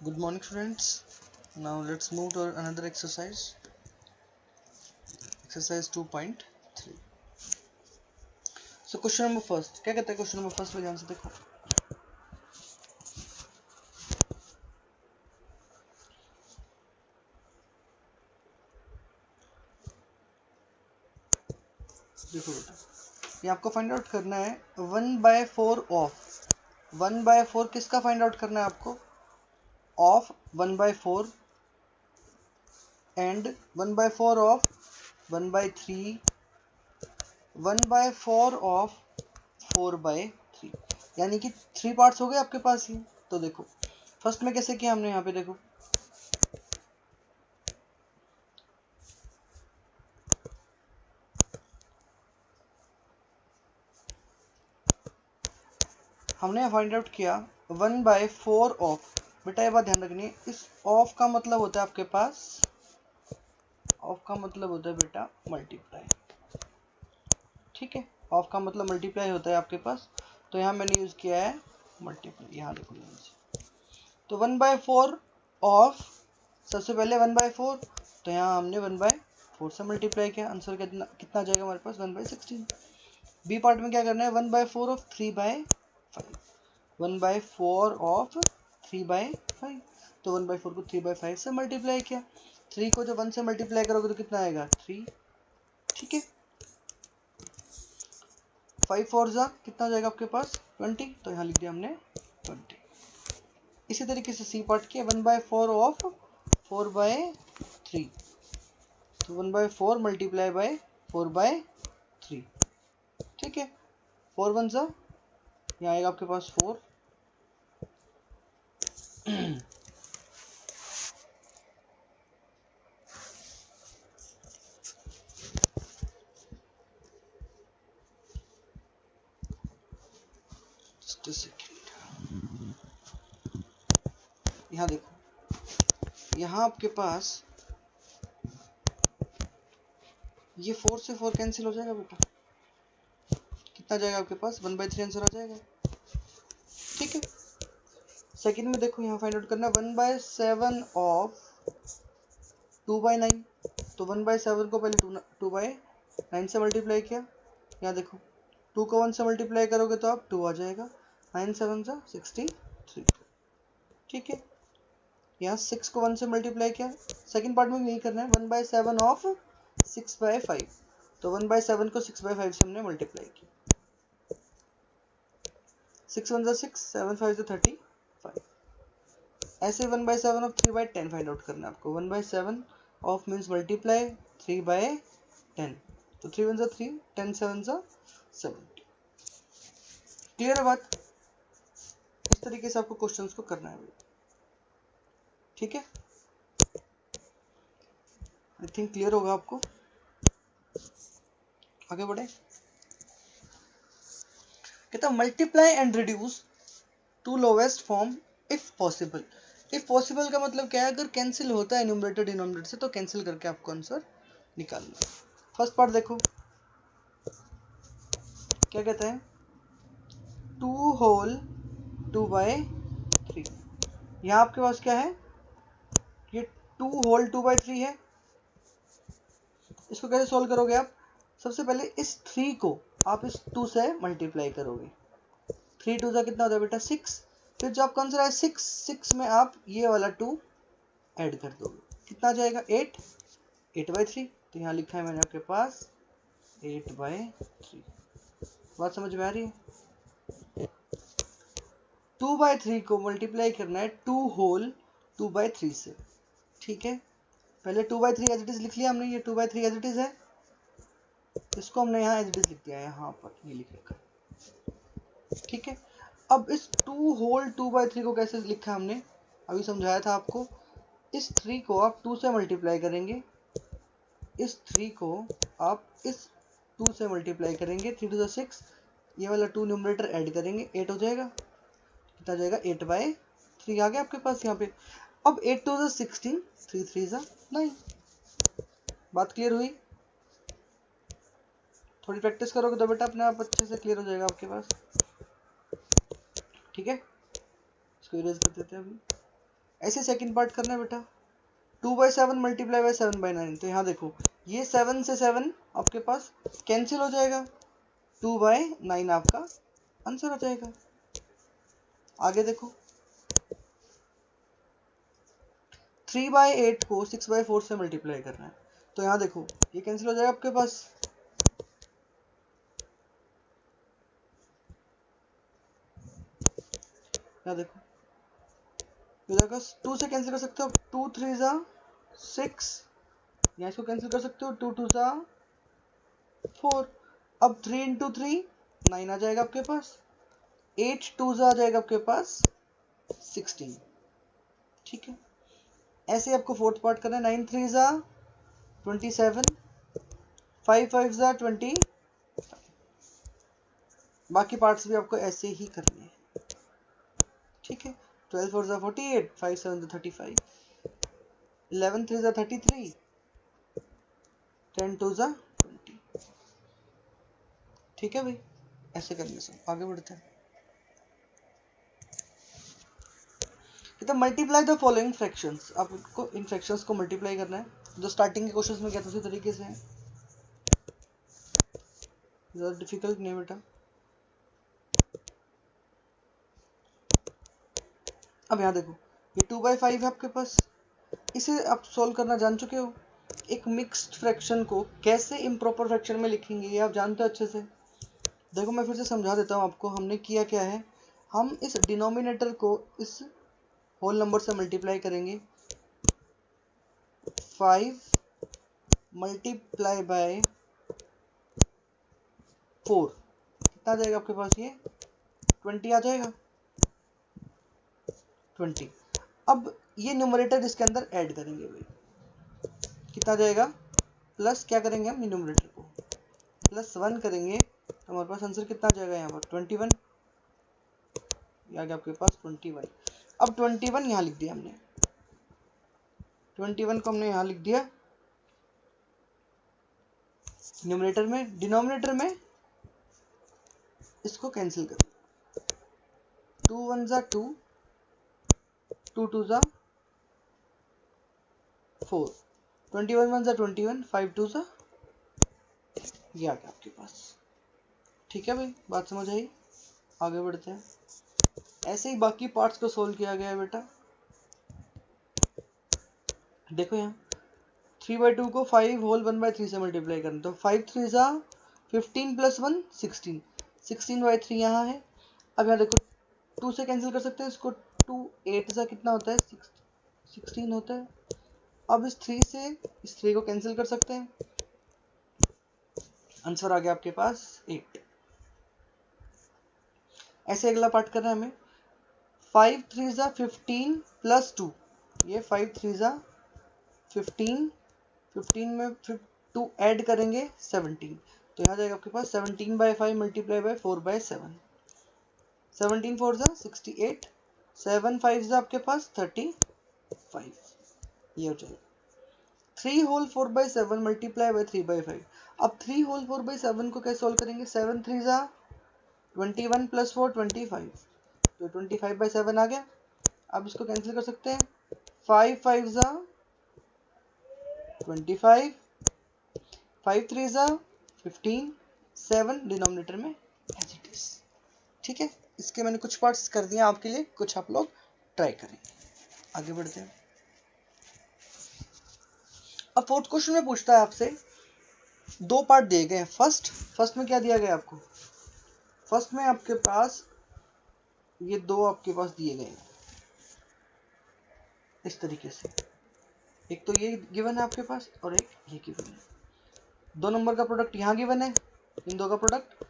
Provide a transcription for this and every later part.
Good morning, students. Now let's move to another exercise. Exercise 2.3. So question number first. क्या कहता है question number first में ध्यान से देखो. देखो बेटा, ये आपको फाइंड आउट करना है 1/4 ऑफ 1/4 किसका फाइंड आउट करना है आपको? ऑफ 1/4 एंड 1/4 ऑफ 1/3 1/4 ऑफ 4/3 यानी कि 3 पार्ट्स हो गए आपके पास ही. तो देखो फर्स्ट में कैसे किया हमने, यहाँ पे देखो हमने फाइंड आउट किया 1/4 ऑफ. बेटा ये बात ध्यान रखनी है, इस ऑफ का मतलब होता है आपके पास, ऑफ का मतलब होता है बेटा मल्टीप्लाई. ठीक है, ऑफ का मतलब मल्टीप्लाई होता है आपके पास. तो यहाँ मैंने यूज किया है मल्टीप्लाई. यहाँ देखो तो 1/4 ऑफ, सबसे पहले 1/4, तो यहाँ हमने 1/4 से मल्टीप्लाई किया. आंसर कितना कितना आ जाएगा हमारे पास? 1/16. बी पार्ट में क्या करना है? 1/4 ऑफ 3/5. 1/4 ऑफ 3/5. तो 1/4 को 3/5 से मल्टीप्लाई किया. 3 को जब 1 से मल्टीप्लाई करोगे तो कितना आएगा? 3. ठीक है, 5 4 जा कितना हो जाएगा आपके पास? 20. तो यहाँ लिख दिया हमने 20. इसी तरीके से सी पार्ट किया 1/4 ऑफ 4/3. तो 1/4 मल्टीप्लाई बाय 4/3. ठीक है, 4 1 जा, यहाँ आएगा आपके पास 4. यहाँ देखो, यहाँ आपके पास ये 4 से 4 कैंसिल हो जाएगा बेटा. कितना जाएगा आपके पास? 1/3 आंसर आ जाएगा. ठीक है, सेकंड में देखो यहाँ फाइंड आउट करना 1/7 ऑफ 2/9. तो 1/7 को पहले 2/9 से मल्टीप्लाई किया. यहाँ देखो 2 को 1 से मल्टीप्लाई करोगे तो आप 2 आ जाएगा. 9 7 जा 63. ठीक है, यहाँ 6 को 1 से मल्टीप्लाई किया. सेकंड पार्ट में यही करना है 1/7 ऑफ 6/5. तो 1/7 को 6/5 से हमने मल्टीप्लाई किया. 6 1 जा 6, 7 5 जा 35. ऐसे 1/7 ऑफ 3/10 फाइंड आउट करना है आपको. 1/7 ऑफ मीन्स मल्टीप्लाई 3/10. तो 3 1 जा 3, 10 7 जा 70. क्लियर है बात? इस तरीके से आपको क्वेश्चंस को करना है. ठीक है, आई थिंक क्लियर होगा आपको. आगे बढ़े. कहता multiply and reduce to lowest form if possible. If possible का मतलब क्या है? अगर कैंसिल होता है न्यूमरेटर डिनोमिनेटर से तो कैंसिल करके आपको आंसर निकालना. फर्स्ट पार्ट देखो क्या कहते हैं, 2 होल 2/3. यहाँ आपके पास क्या है? ये 2 होल 2/3 है. इसको कैसे सॉल्व करोगे आप? सबसे पहले इस 3 को आप इस 2 से मल्टीप्लाई करोगे. 3 2 जा कितना होता है बेटा? 6. फिर जो आपका आंसर है 6 में आप ये वाला 2 ऐड कर दोगे. कितना आ जाएगा? 8. 8/3. तो यहाँ लिखा है मैंने आपके पास 8/3. बात समझ में आ रही है? 2/3 को मल्टीप्लाई करना है 2 होल 2/3 से. ठीक है, पहले 2/3 एज इट इज लिख लिया हमने. ये 2/3 एज इट इज है, इसको हमने यहाँ एज इट इज लिख दिया है. यहाँ पर ये लिख रखा है. ठीक है, अब इस 2 होल 2/3 को कैसे लिखा हमने? अभी समझाया था आपको. इस 3 को आप 2 से मल्टीप्लाई करेंगे. इस 3 को आप इस 2 से मल्टीप्लाई करेंगे. 3 2 6, ये वाला 2 न्यूमरेटर ऐड करेंगे, 8 हो जाएगा. कितना जाएगा? 8/3 आ गया आपके पास यहाँ पे. अब 8 2 16, 3 3 9. बात क्लियर हुई? थोड़ी प्रैक्टिस करोगे तो बेटा अपने आप अच्छे से क्लियर हो जाएगा आपके पास. ठीक है, इसको इरेज कर देते हैं अभी. ऐसे सेकंड पार्ट करना है बेटा, 2/7 मल्टीप्लाई बाय 7/9। तो यहाँ देखो ये 7 से 7 आपके पास कैंसिल हो जाएगा, 2/9 आपका आंसर हो जाएगा। आगे देखो 3/8 को 6/4 से मल्टीप्लाई करना है, तो यहाँ देखो ये कैंसिल हो जाएगा आपके पास। यहाँ देखो 2 से कैंसिल कर सकते हो, 2 3 ज़ा 6, यहाँ इसको कैंसिल कर सकते हो, 2 2 ज़ा 4। अब 3 इंटू 3 9 आ जाएगा आपके पास, 8 2 ज़ा आ जाएगा आपके पास 16। ठीक है, ऐसे आपको फोर्थ पार्ट करना है, 9 3 ज़ा 27, 5 5 ज़ा 20। बाकी पार्ट्स भी आपको ऐसे ही करने हैं। ठीक है, 12 4 ज़ा 48, 5 7 ज़ा 35, 11 3 ज़ा 33, 10 2 ज़ा 20। ठीक है भाई, ऐसे करने से आगे बढ़ते हैं। तो मल्टीप्लाई द फॉलोइंग फ्रैक्शंस, आपको इन फ्रैक्शंस को मल्टीप्लाई करना है, जो स्टार्टिंग के क्वेश्चंस में क्या था उसी तरीके से है, ज़्यादा डिफिकल्ट नहीं बेटा। अब यहाँ देखो ये 2/5 है आपके पास, इसे आप सोल्व करना जान चुके हो। एक मिक्स्ड फ्रैक्शन को कैसे इम्प्रॉपर फ्रैक्शन में लिखेंगे ये आप जानते हो अच्छे से। देखो मैं फिर से समझा देता हूँ आपको, हमने किया क्या है, हम इस डिनोमिनेटर को इस होल नंबर से मल्टीप्लाई करेंगे, 5 मल्टीप्लाई बाय 4 कितना आ जाएगा आपके पास, ये 20 आ जाएगा, 20। अब ये न्यूमरेटर इसके अंदर ऐड करेंगे भाई, कितना जाएगा, प्लस क्या करेंगे हम न्यूमरेटर को +1 करेंगे, तो हमारे पास आंसर कितना आ जाएगा यहाँ पर 21, ये आ गया आपके पास 21। अब 21 यहाँ लिख दिया हमने, 21 को हमने यहाँ लिख दिया न्यूमरेटर में, डिनोमिनेटर में इसको कैंसिल कर, 2 1 ज़ा 2, 2 2 ज़ा 4, 21 1 ज़ा 21, 5 2 ज़ा, ये आ गया आपके पास। ठीक है भाई, बात समझ आई, आगे बढ़ते हैं। ऐसे ही बाकी पार्ट्स को सोल्व किया गया है बेटा। देखो यहाँ 3/2 को 5 होल 1/3 से मल्टीप्लाई करना, तो 5 3 ज़ा 15 + 1 16, 16/3 यहाँ है। अब यहाँ देखो 2 से कैंसिल कर सकते हैं इसको, 2 8 ज़ा कितना होता है 16 होता है। अब इस 3 से इस 3 को कैंसिल कर सकते हैं, आंसर आ गया आपके पास 8। ऐसे अगला पार्ट करना है हमें, 5 3 ज़ा 15 + 2, ये 5 3 ज़ा 15, 15 में फिर 2 ऐड करेंगे 17, तो यहाँ जाएगा आपके पास 17/5 मल्टीप्लाई बाय 4/7, 17 4 ज़ा 68, 7 5 ज़ा आपके पास 35, ये हो जाएगा। 3 होल 4/7 मल्टीप्लाई बाय 3/5। अब 3 होल 4/7 को कैसे सोल्व करेंगे, 7 3 ज़ा 21 + 4 25, तो 25/7 आ गया। अब इसको कैंसिल कर सकते हैं, 5 5 ज़ा 25, 5 3 ज़ा 15, 7 डिनोमिनेटर में एज इट इज। ठीक है, इसके मैंने कुछ पार्ट्स कर दिए आपके लिए, कुछ आप लोग ट्राई करेंगे। आगे बढ़ते हैं। अब फोर्थ क्वेश्चन में पूछता है आपसे, दो पार्ट दिए गए हैं। फर्स्ट में क्या दिया गया आपको, फर्स्ट में आपके पास ये दो आपके पास दिए गए हैं इस तरीके से, एक तो ये गिवन है आपके पास और एक ये गिवन है। 2 नंबर का प्रोडक्ट यहाँ गिवन है, इन दो का प्रोडक्ट,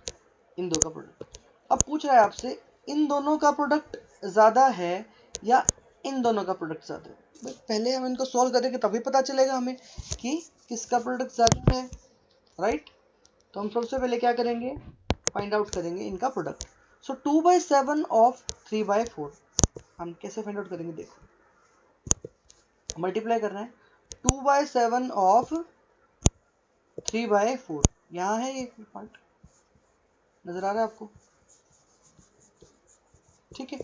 इन दो का प्रोडक्ट। अब पूछ रहा है आपसे इन दोनों का प्रोडक्ट ज्यादा है या इन दोनों का प्रोडक्ट ज्यादा है। पहले हम इनको सॉल्व करेंगे तभी पता चलेगा हमें कि किसका प्रोडक्ट ज्यादा है, राइट। तो हम सबसे पहले क्या करेंगे, फाइंड आउट करेंगे इनका प्रोडक्ट। सो 2/7 ऑफ 3/4 हम कैसे फाइंड आउट करेंगे, देखो मल्टीप्लाई करना है, 2/7 ऑफ 3/4, यहाँ है ये पार्ट, नजर आ रहा है आपको। ठीक है,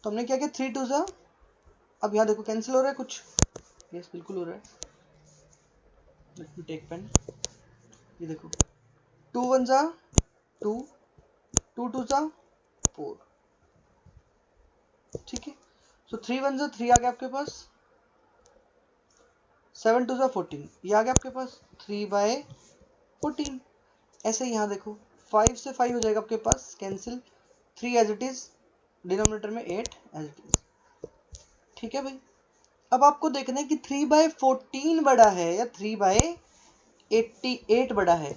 तो हमने क्या किया, 3 2 ज़ा अब यहाँ देखो कैंसिल हो रहा है कुछ, यस बिल्कुल हो रहा है। लेट मी टेक पेन, ये देखो 2 1 जा 2, 2 2 जा 4, ठीक है। सो 3 1 जा 3 आ गया आपके पास, 7 2 जा 14, ये आ गया आपके पास 3/14। ऐसे ही यहाँ देखो 5 से 5 हो जाएगा आपके पास cancel, 3 as it is, denominator में 8 एज इट इज, ठीक है भाई। अब आपको देखना है कि 3/14 बड़ा है या 3/88 बड़ा है,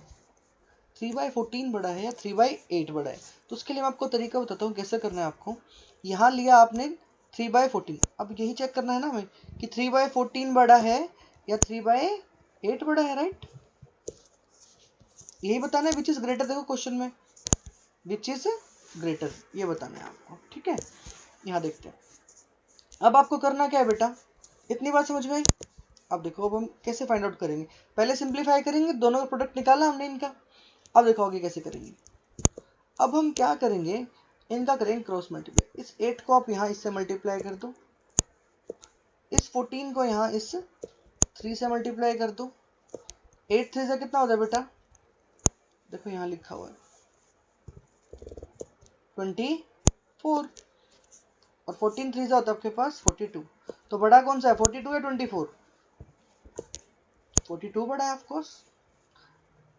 3/14 बड़ा है या 3/8 बड़ा है। तो उसके लिए मैं आपको तरीका बताता हूँ कैसे करना है आपको। यहाँ लिया आपने 3/14, अब यही चेक करना है ना हमें कि 3/14 बड़ा है या 3/8 बड़ा है, राइट। यही बताना है विच इज ग्रेटर, देखो क्वेश्चन में विच इज ग्रेटर ये बताना है आपको, ठीक है। यहाँ देखते हैं, अब आपको करना क्या है बेटा, इतनी बात समझ गए। अब देखो अब हम कैसे फाइंड आउट करेंगे, पहले सिंप्लीफाई करेंगे, दोनों का प्रोडक्ट निकाला हमने इनका। अब देखो आगे कैसे करेंगे, अब हम क्या करेंगे, इनका करेंगे क्रॉस मल्टीप्लाई। इस 8 को आप यहाँ इससे मल्टीप्लाई कर दो, इस 14 को यहाँ इस 3 से मल्टीप्लाई कर दो। 8 3 से कितना होता है बेटा, देखो यहाँ लिखा हुआ है 24, और 14 3 से होता है आपके पास 42। तो बड़ा कौन सा है, 42 या 24? 42 बड़ा है ऑफकोर्स।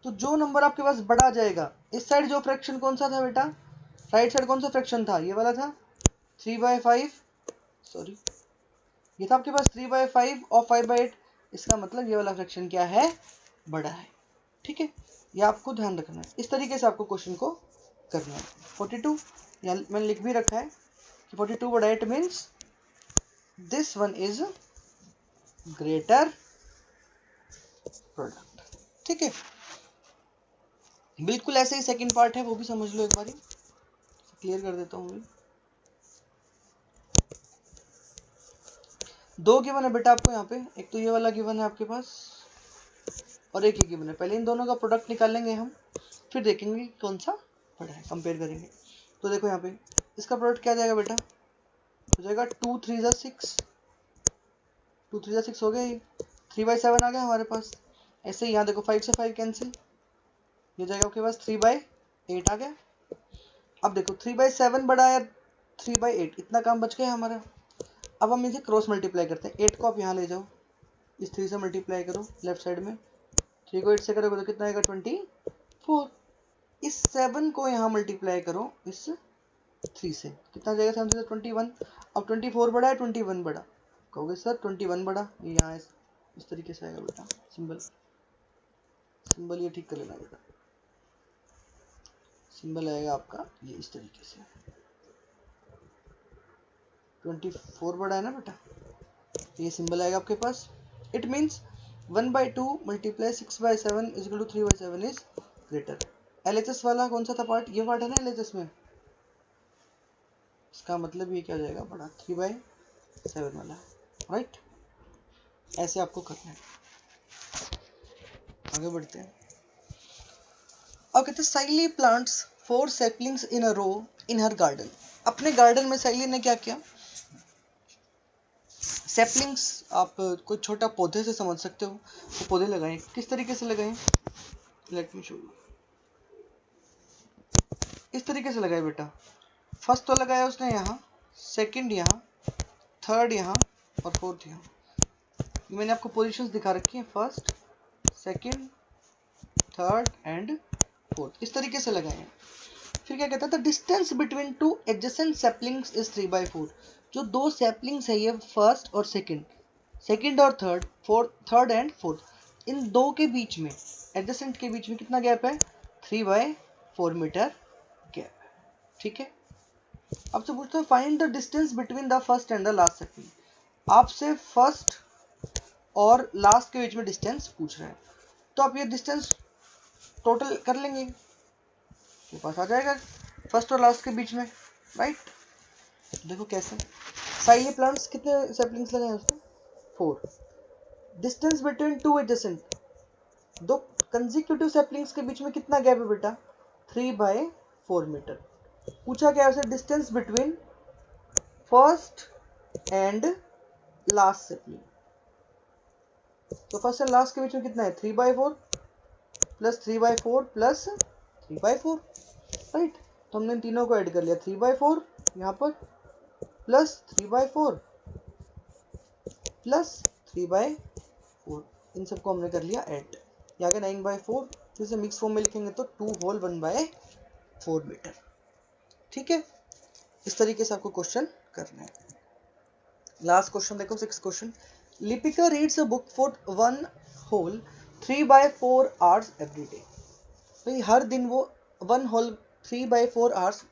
तो जो नंबर आपके पास बड़ा आ जाएगा, इस साइड जो फ्रैक्शन कौन सा था बेटा, राइट साइड कौन सा फ्रैक्शन था, ये वाला था 3/5, सॉरी ये था आपके पास 3/5 और 5/8, इसका मतलब ये वाला फ्रैक्शन क्या है, बड़ा है, ठीक है। ये आपको ध्यान रखना है, इस तरीके से आपको क्वेश्चन को करना है। 42 यहाँ मैंने लिख भी रखा है कि 42 बड़ा है, it means this one is greater product, ठीक है। बिल्कुल ऐसे ही सेकंड पार्ट है, वो भी समझ लो एक बारी, क्लियर कर देता हूँ। दो गिवन है बेटा आपको यहाँ पे, एक तो ये वाला गिवन है आपके पास और एक ही गिवन है। पहले इन दोनों का प्रोडक्ट निकालेंगे हम, फिर देखेंगे कौन सा बड़ा है, कंपेयर करेंगे। तो देखो यहाँ पे इसका प्रोडक्ट क्या जाएगा बेटा, हो जाएगा 2 3 जा 6, 2 3 जा 6 हो गया, ये 3/7 आ गया हमारे पास। ऐसे ही यहाँ देखो 5 से 5 कैंसिल, ये जाएगा आपके पास 3/8 आ गया। अब देखो 3/7 बड़ा है 3/8, इतना काम बच गया हमारा। अब हम इसे क्रॉस मल्टीप्लाई करते हैं, 8 को आप यहाँ ले जाओ, इस 3 से मल्टीप्लाई करो लेफ्ट साइड में, 3 को 8 से करोगे तो कितना आएगा 24। इस 7 को यहाँ मल्टीप्लाई करो इस 3 से, कितना जाएगा 7 से 21। अब 24 बड़ा है 21 बड़ा, कहोगे सर 21 बड़ा, ये यहाँ इस तरीके से आएगा बेटा, सिंबल ये ठीक कर लेना बेटा, सिंबल आएगा आपका ये इस तरीके से। 24 बड़ा है ना बेटा, ये सिंबल आएगा आपके पास। It means 1/2 multiply 6/7 is equal to 3/7 is greater. LHS वाला कौन सा था पार्ट, ये पार्ट है ना LHS में, इसका मतलब ये क्या हो जाएगा बड़ा, 3/7 वाला, राइट। ऐसे आपको करना है। आगे बढ़ते हैं। अब कहते हैं साइली प्लांट्स 4 सैपलिंग्स इन अ रो इन हर गार्डन। अपने गार्डन में साइली ने क्या किया, सैपलिंग्स आप कोई छोटा पौधे से समझ सकते हो, तो पौधे लगाए, किस तरीके से लगाए, लेट मी शो यू। इस तरीके से लगाए बेटा, फर्स्ट तो लगाया उसने यहाँ, सेकंड यहाँ, थर्ड यहाँ और फोर्थ यहाँ। मैंने आपको पोजीशंस दिखा रखी हैं, first second third and fourth, इस तरीके से लगाए हैं। फिर क्या कहता था, distance between two adjacent saplings is 3/4। जो दो सैपलिंग्स है ये फर्स्ट और सेकंड और थर्ड एंड फोर्थ, इन दो के बीच में, एडजेसेंट के बीच में कितना गैप है, 3/4 मीटर गैप है, ठीक है। अब से पूछते हैं find the distance between the first and the last sapling. आपसे फर्स्ट और लास्ट के बीच में डिस्टेंस पूछ रहा है, तो आप ये डिस्टेंस टोटल कर लेंगे, के पास आ जाएगा फर्स्ट और लास्ट के बीच में, राइट। देखो कैसे, साइली प्लांट्स कितने सैपलिंग्स लगे हैं उसमें, 4। डिस्टेंस बिटवीन टू एडजेसेंट, दो कंसेक्यूटिव सैपलिंग्स के बीच में कितना गैप है बेटा, 3/4 मीटर। पूछा क्या है उसे, distance between first and last से अपनी। तो फर्स्ट एंड लास्ट के बीच में कितना है 3/4 प्लस 3/4 प्लस 3/4, राइट। तो हमने तीनों को ऐड कर लिया 3/4 यहाँ पर प्लस 3/4 प्लस 3/4, इन सबको हमने कर लिया ऐड। यहाँ के 9/4 फिर से मिक्स फॉर्म में लिखेंगे तो 2 होल 1/4 मीटर। ठीक है, इस तरीके से आपको क्वेश्चन करना है। लास्ट क्वेश्चन देखो 6 question. Lipika reads a book for 1 whole 3/4 hours every day. भाई हर दिन वो 1 होल 3/4 आवर्स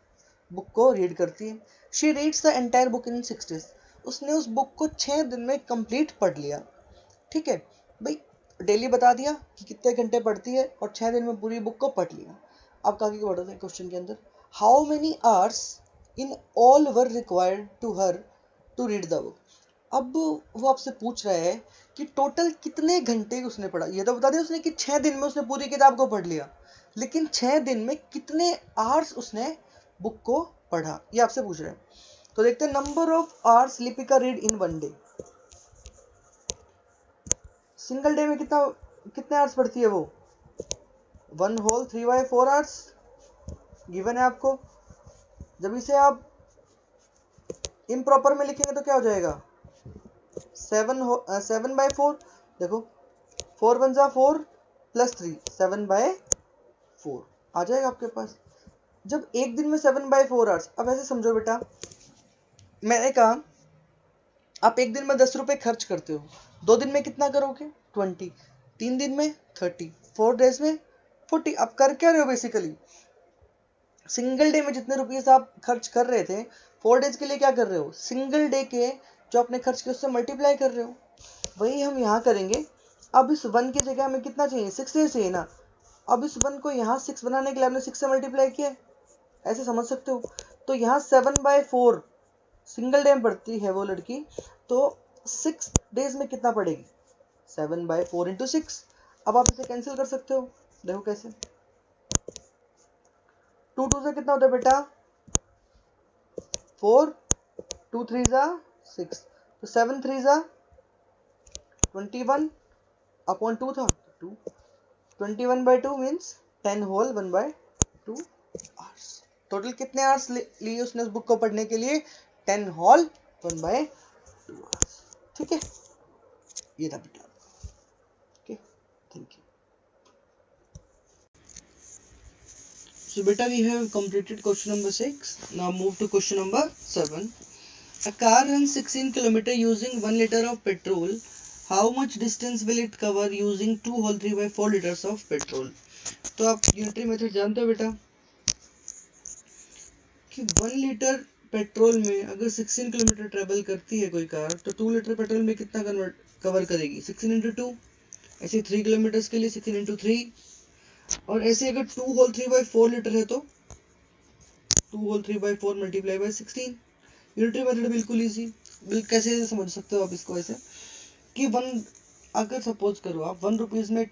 बुक को रीड करती है। She reads the entire book in 6 days। उसने उस बुक को 6 दिन में कंप्लीट पढ़ लिया। ठीक है भाई, डेली बता दिया कि कितने घंटे पढ़ती है और 6 दिन में पूरी बुक को पढ़ लिया। अब आगे बढ़ते हैं क्वेश्चन के अंदर। How many hours in all were required to her to read the book. अब वो आपसे पूछ रहा है कि टोटल कितने घंटे उसने पढ़ा। ये तो बता दिया उसने कि 6 दिन में उसने पूरी किताब को पढ़ लिया, लेकिन 6 दिन में कितने आवर्स उसने बुक को पढ़ा, ये आपसे पूछ रहे हैं। तो देखते हैं number of hours Lipika read in 1 day. Single day में कितने आवर्स पढ़ती है वो 1 होल 3/4 आवर्स गिवन है आपको। जब इसे आप इम्प्रॉपर में लिखेंगे तो क्या हो जाएगा 7/4। देखो 4 1 जा 4 प्लस 3 7/4 आ जाएगा आपके पास। जब एक दिन में 7/4 आवर्स, अब ऐसे समझो बेटा, मैंने कहा आप एक दिन में 10 रुपए खर्च करते हो, 2 दिन में कितना करोगे 20, 3 दिन में 30, 4 डेज में 40। आप कर क्या रहे हो बेसिकली, सिंगल डे में जितने रुपीस आप खर्च कर रहे थे 4 डेज के लिए क्या कर रहे हो, सिंगल डे के जो आपने खर्च किया उससे मल्टीप्लाई कर रहे हो। वही हम यहाँ करेंगे। अब इस 1 की जगह हमें कितना चाहिए 6 डेज चाहिए ना। अब इस 1 को यहाँ 6 बनाने के लिए आपने 6 से मल्टीप्लाई किया, ऐसे समझ सकते हो। तो यहाँ 7/4 सिंगल डे में पढ़ती है वो लड़की, तो 6 डेज में कितना पढ़ेगी 7/4 इंटू 6। अब आप इसे कैंसिल कर सकते हो, देखो कैसे। 2 2 से कितना होता है बेटा 4, 2 3 जा 6, तो 7 3 जा 21 अपॉन 2 था 2, 21/2 मीन्स 10 होल 1/2 आवर्स। टोटल कितने आवर्स लिए उसने उस बुक को पढ़ने के लिए 10 होल 1/2 आवर्स। ठीक है, ये था बेटा। Okay, thank you. So beta, we have completed question number 6. Now move to question number 7. A car runs 16 km using 1 liter of petrol. How much distance will it cover using 2 whole 3/4 liters of petrol? तो आप unitary method जानते हो बेटा कि 1 litre petrol में अगर 16 kilometre travel करती है कोई कार, तो 2 लीटर पेट्रोल में कितना कवर करेगी 16 इंटू 2। ऐसे 3 किलोमीटर के लिए 16 इंटू 3, और ऐसे अगर 2 होल 3/4 लीटर है तो 2 whole 3/4 multiply by 16। Unitary method बिल्कुल इजी। कैसे समझ सकते हो आप इसको ऐसे कि 1, अगर सपोज करो आप 1 रुपीज में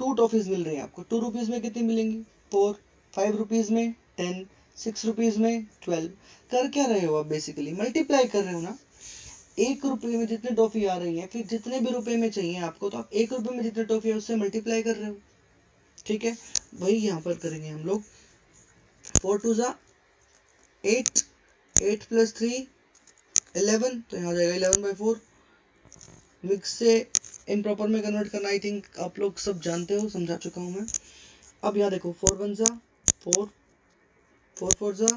2 टॉफीज मिल रही है आपको, 2 रुपीज में कितनी मिलेंगी 4, 5 रुपीज में 10, 6 रुपीज में 12। कर क्या रहे हो आप बेसिकली मल्टीप्लाई कर रहे हो ना। 1 रुपये में जितनी टॉफी आ रही है, फिर जितने भी रुपए में चाहिए आपको, तो आप 1 रुपये में जितनी टॉफी है उससे मल्टीप्लाई कर रहे हो। ठीक है, वही यहाँ पर करेंगे हम लोग। 4 2 जा 8, 8 प्लस 3 11, तो यहाँ जाएगा 11/4। मिक्स से इम्प्रॉपर में कन्वर्ट करना आई थिंक आप लोग सब जानते हो, समझा चुका हूँ मैं। अब यहाँ देखो 4 1 जा 4, 4 4 जा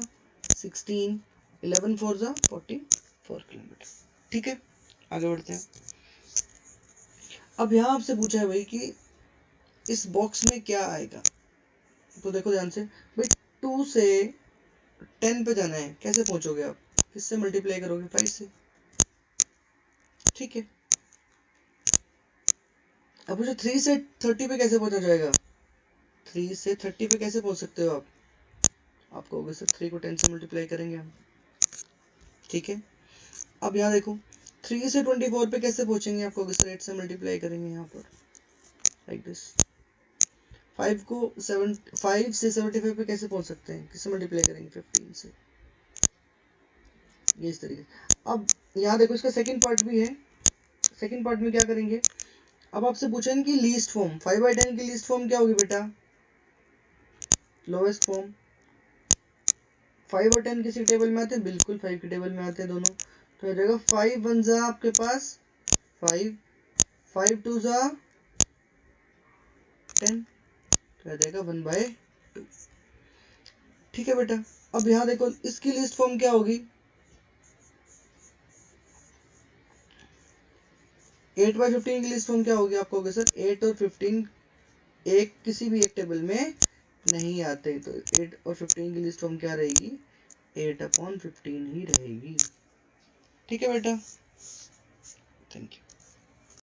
16, 11 4 जा 44 किलोमीटर। ठीक है, आगे बढ़ते हैं। अब यहाँ आपसे पूछा है भाई कि इस बॉक्स में क्या आएगा, तो देखो ध्यान से भाई। 2 से 10 पे जाना है, कैसे पहुंचोगे आप, किससे मल्टीप्लाई करोगे 5 से। ठीक है, अब मुझे 3 से 30 पे कैसे पहुंचा जाएगा, 3 से 30 पे कैसे पहुंच सकते हो आप कहोगे सर 3 को 10 से मल्टीप्लाई करेंगे हम। ठीक है, अब यहाँ देखो 3 से 24 पे कैसे पहुंचेंगे, आप कहोगे सर 8 से मल्टीप्लाई करेंगे यहाँ पर लाइक दिस। 5 से 75 पे कैसे पहुंच सकते हैं, किससे मल्टीप्लाई करेंगे 15 से, ये इस तरीके। अब यहाँ देखो इसका सेकंड पार्ट भी है। सेकंड पार्ट में क्या करेंगे, अब आपसे पूछा कि लीस्ट फॉर्म 5/10 की लीस्ट फॉर्म क्या होगी बेटा, लोएस्ट फॉर्म। 5 और 10 किसी टेबल में आते हैं, बिल्कुल 5 के टेबल में आते हैं दोनों। तो हो जाएगा 5 1 जा आपके पास 5, 5 2 जा 10, तो हो जाएगा 1/2। ठीक है बेटा। अब यहाँ देखो इसकी लिस्ट फॉर्म क्या होगी, 8/15 की लिस्ट फॉर्म क्या होगी, आप कहोगे सर 8 और 15 एक किसी भी एक टेबल में नहीं आते, तो 8 और 15 की लिस्ट फॉर्म क्या रहेगी, 8/15 ही रहेगी। ठीक है बेटा, थैंक यू।